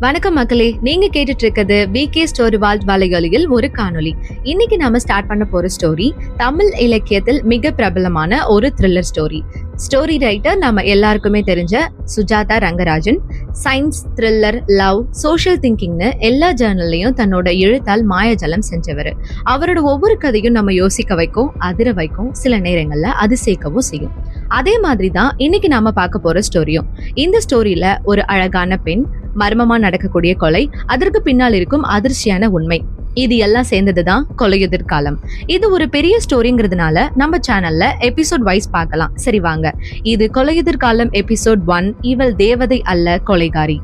வணக்கம் மக்களே, நீங்க கேட்டுட்டு இருக்கிறது விகே ஸ்டோரி வால்ட் வலையொலியில் ஒரு காணொளி. இன்னைக்கு நாம ஸ்டார்ட் பண்ண போற ஸ்டோரி தமிழ் இலக்கியத்தில் மிக பிரபலமான ஒரு த்ரில்லர் ஸ்டோரி. ஸ்டோரி ரைட்டர் நம்ம எல்லாருக்குமே தெரிஞ்ச Sujatha Rangarajan. Science, thriller, love, social திங்கிங்னு எல்லா ஜேர்னல்லையும் தன்னோட எழுத்தால் மாயஜலம் செஞ்சவர். அவரோட ஒவ்வொரு கதையும் நம்ம யோசிக்க வைக்கும், அதிர வைக்கும், சில நேரங்கள்ல அதிசயிக்கவும் செய்யும். அதே மாதிரி தான் இன்னைக்கு நாம பார்க்க போற ஸ்டோரியும். இந்த ஸ்டோரியில ஒரு அழகான பெண், மர்மமா நடக்கக்கூடிய கொலை, அதற்கு பின்னால் இருக்கும் அதிர்ச்சியான உண்மை, இது எல்லாம் சேர்ந்ததுதான் கொலையுதிர் காலம். இது ஒரு பெரிய ஸ்டோரிங்கிறதுனால நம்ம சேனல்ல எபிசோட் வைஸ் பார்க்கலாம். சரி வாங்க, இது கொலையுதிர் காலம் எபிசோட் 1, இவள் தேவதை அல்ல கொலைகாரி.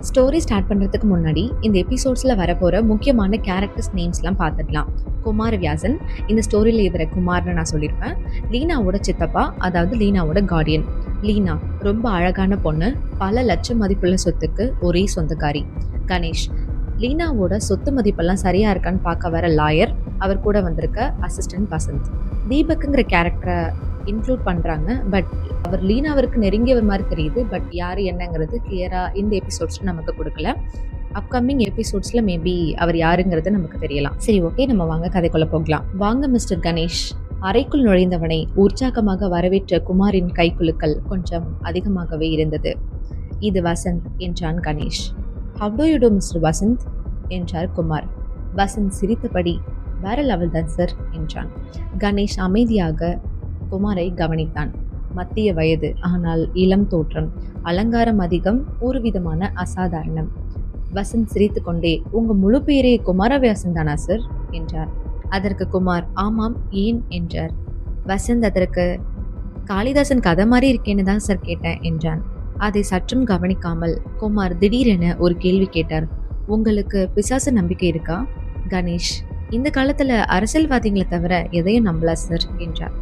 ஸ்டோரி ஸ்டார்ட் பண்றதுக்கு முன்னாடி இந்த எபிசோட்ஸ்ல வரப்போற முக்கியமான கேரக்டர்ஸ் நேம்ஸ்லாம் பார்த்துடலாம். குமார் வியாசன், இந்த ஸ்டோரியில இவரை குமார்னு நான் சொல்லியிருப்பேன். லீனாவோட சித்தப்பா, அதாவது லீனாவோட கார்டியன். லீனா ரொம்ப அழகான பொண்ணு, பல லட்சம் மதிப்புள்ள சொத்துக்கு ஒரே சொந்தக்காரி. கணேஷ், லீனாவோட சொத்து மதிப்பெல்லாம் சரியா இருக்கான்னு பார்க்க வர லாயர். அவர் கூட வந்திருக்க அசிஸ்டன்ட் வசந்த். தீபக்குங்கிற கேரக்டரை இன்க்ளூட் பண்றாங்க, பட் அவர் லீனாவிற்கு நெருங்கியவர் மாதிரி தெரியுது. பட் யாரு என்னங்கிறது கிளியரா இந்த எபிசோட்ஸ்ல நமக்கு கொடுக்கல. அப்கமிங் எபிசோட்ஸ்ல மேபி அவர் யாருங்கிறது நமக்கு தெரியலாம். சரி ஓகே, நம்ம வாங்க கதைக்குள்ள போகலாம். வாங்க மிஸ்டர் கணேஷ். அறைக்குள் நுழைந்தவனை உற்சாகமாக வரவேற்ற குமாரின் கைக்குலுக்கள் கொஞ்சம் அதிகமாகவே இருந்தது. இது வசந்த் என்றான் Ganesh. How do you do mister Vasanth என்றார் குமார். வசந்த் சிரித்தபடி வேற லெவல் தான் சார் என்றான். கணேஷ் அமைதியாக குமாரை கவனித்தான். மத்திய வயது, ஆனால் இளம் தோற்றம், அலங்காரம் அதிகம், ஒரு விதமான அசாதாரணம். வசந்த் சிரித்து கொண்டே, உங்க முழு பேரே குமாரவியாசன் தானா சார் என்றார். அதற்கு குமார் ஆமாம், ஏன் என்றார். வசந்த் அதற்கு காளிதாசன் கதை மாதிரி இருக்கேன்னு தான் சார் கேட்டேன் என்றான். அதை சற்றும் கவனிக்காமல் குமார் திடீரென ஒரு கேள்வி கேட்டார். உங்களுக்கு பிசாசு நம்பிக்கை இருக்கா? கணேஷ், இந்த காலத்துல அரசியல்வாதிகளை தவிர எதையும் நம்பல சார் என்றார்.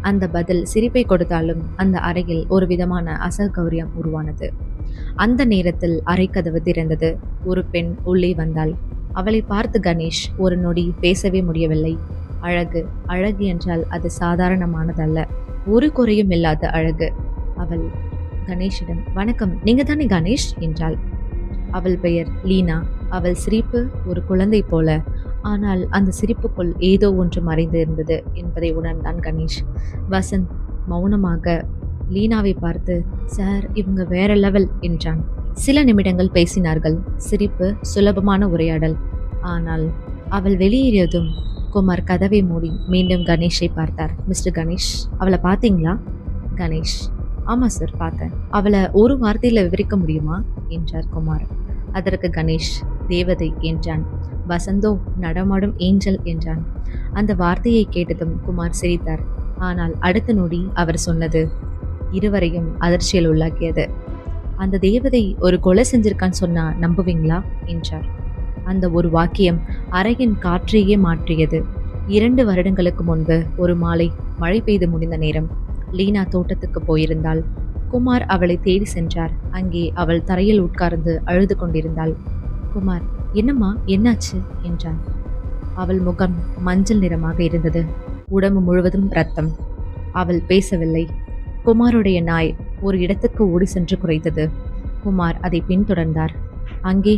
அந்த பதில் சிரிப்பை கொடுத்தாலும் அந்த அறையில் ஒரு விதமான அசௌகரியம் உருவானது. அந்த நேரத்தில் அறைக்கதவு திறந்தது. ஒரு பெண் உள்ளே வந்தாள். அவளை பார்த்து கணேஷ் ஒரு நொடி பேசவே முடியவில்லை. அழகு, அழகு என்றால் அது சாதாரணமானதல்ல, ஒரு குறையும் இல்லாத அழகு. அவள் கணேஷிடம், வணக்கம், நீங்க தானே கணேஷ் என்றாள். அவள் பெயர் லீனா. அவள் சிரிப்பு ஒரு குழந்தை போல, ஆனால் அந்த சிரிப்புக்குள் ஏதோ ஒன்று மறைந்து இருந்தது என்பதை உணர்ந்தான் கணேஷ். வசந்த் மௌனமாக லீனாவை பார்த்து, சார் இவங்க வேற லெவல் என்றான். சில நிமிடங்கள் பேசினார்கள். சிரிப்பு, சுலபமான உரையாடல். ஆனால் அவள் வெளியேறியதும் குமார் கதவை மூடி மீண்டும் கணேஷை பார்த்தார். மிஸ்டர் கணேஷ், அவளை பார்த்தீங்களா? கணேஷ், ஆமாம் சார் பார்த்தேன். அவளை ஒரு வார்த்தையில் விவரிக்க முடியுமா என்றார் குமார். அதற்கு கணேஷ் தேவதை என்றான். வசந்தோ நடமாடும் ஏஞ்சல் என்றான். அந்த வார்த்தையை கேட்டதும் குமார் சிரித்தார். ஆனால் அடுத்த நொடி அவர் சொன்னது இருவரையும் அதிர்ச்சியில் உள்ளாக்கியது. அந்த தேவதை ஒரு கொலை செஞ்சிருக்கான்னு சொன்னா நம்புவீங்களா என்றார். அந்த ஒரு வாக்கியம் அறையின் காற்றையே மாற்றியது. 2 வருடங்களுக்கு முன்பு ஒரு மாலை, மழை பெய்து முடிந்த நேரம், லீனா தோட்டத்துக்கு போயிருந்தாள். குமார் அவளை தேடி சென்றார். அங்கே அவள் தரையில் உட்கார்ந்து அழுது கொண்டிருந்தாள். குமார், என்னம்மா, என்னாச்சு என்றான். அவள் முகம் மஞ்சள் நிறமாக இருந்தது. உடம்பு முழுவதும் ரத்தம். அவள் பேசவில்லை. குமாருடைய நாய் ஒரு இடத்துக்கு ஓடி சென்று குறைத்தது. குமார் அதை பின்தொடர்ந்தார். அங்கே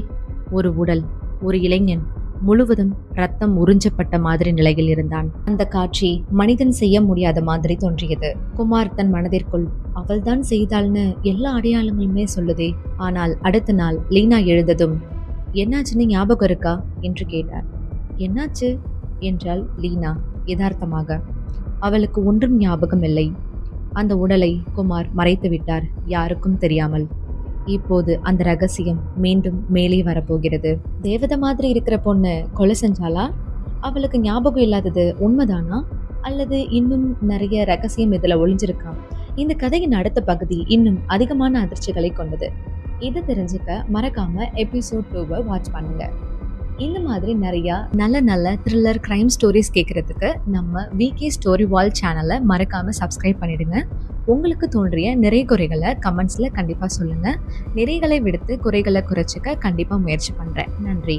ஒரு உடல், ஒரு இளைஞன், முழுவதும் ரத்தம் உறிஞ்சப்பட்ட மாதிரி நிலையில் இருந்தான். அந்த காட்சி மனிதன் செய்ய முடியாத மாதிரி தோன்றியது. குமார் தன் மனதிற்குள், அவள்தான் செய்தாள்னு எல்லா அடையாளங்களுமே சொல்லுதே. ஆனால் அடுத்த நாள் லீனா எழுந்ததும், என்னாச்சுன்னு ஞாபகம் இருக்கா என்று கேட்டார். என்னாச்சு என்றாள் லீனா யதார்த்தமாக. அவளுக்கு ஒன்றும் ஞாபகம் இல்லை. அந்த உடலை குமார் மறைத்து விட்டார், யாருக்கும் தெரியாமல். இப்போது அந்த ரகசியம் மீண்டும் மேலே வரப்போகிறது. தேவதை மாதிரி இருக்கிற பொண்ணு கொலை செஞ்சாலா? அவளுக்கு ஞாபகம் இல்லாதது உண்மைதானா? அல்லது இன்னும் நிறைய ரகசியம் இதுல ஒளிஞ்சிருக்கா? இந்த கதையின் அடுத்த பகுதி இன்னும் அதிகமான அதிர்ச்சிகளை கொண்டது. இது தெரிஞ்சுக்க மறக்காம எபிசோட் 2 வாட்ச் பண்ணுங்க. இந்த மாதிரி நிறைய நல்ல நல்ல த்ரில்லர் கிரைம் ஸ்டோரிஸ் கேட்கறதுக்கு நம்ம விகே ஸ்டோரி வால் சேனலை மறக்காம சப்ஸ்கிரைப் பண்ணிடுங்க. உங்களுக்கு தோன்றிய நிறை குறைகளை கமெண்ட்ஸ்ல கண்டிப்பா சொல்லுங்க. நிறைகளை விடுத்து குறைகளை குறைச்சிக்க கண்டிப்பா முயற்சி பண்றேன். நன்றி.